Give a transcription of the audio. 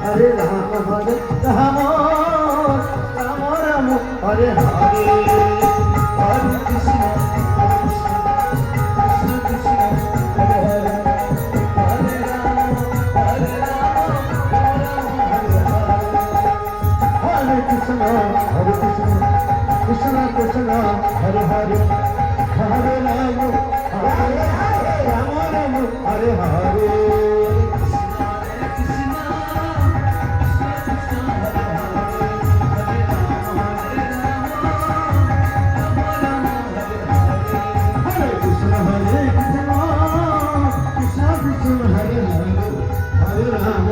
Hare Rama Hare Rama Rama Rama Hare Hare Hare Krishna Krishna Krishna Hare Hare Hare Rama Hare Rama Hare Krishna Krishna Krishna Hare Hare Hare Rama Rama Hare Hare Hare Rama